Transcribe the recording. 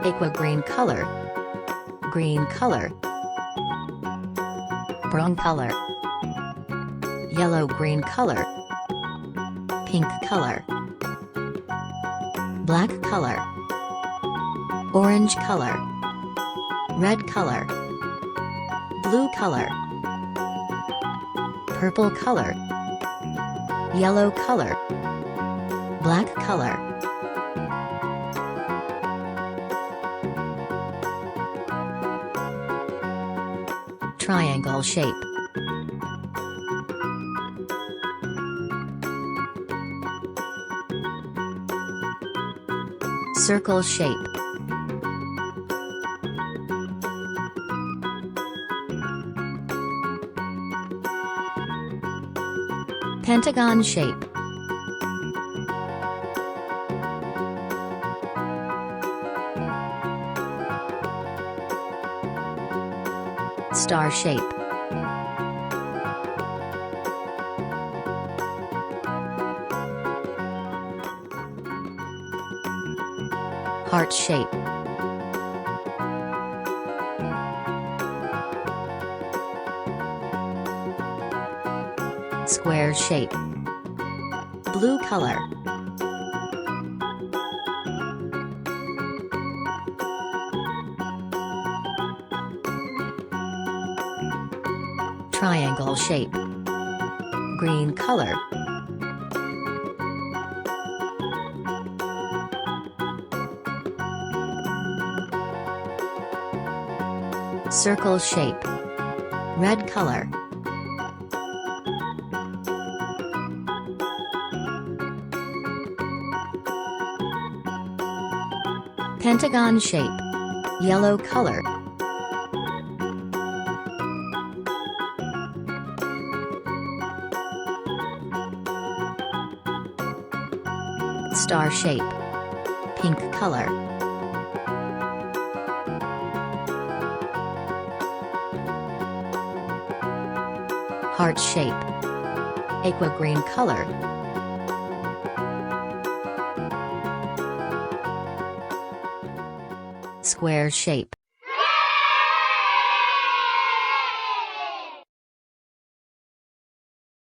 aqua green color, green color, brown color, yellow green color, pink color, black color, orange color, red color, blue color, purple color, yellow color, black color. Triangle shape. Circle shape. Pentagon shape. Star shape. Heart shape. Square shape. Blue color. Triangle shape. Green color. Circle shape. Red color. Pentagon shape. Yellow color. Star shape. Pink color. Heart shape. Aqua green color. Square shape.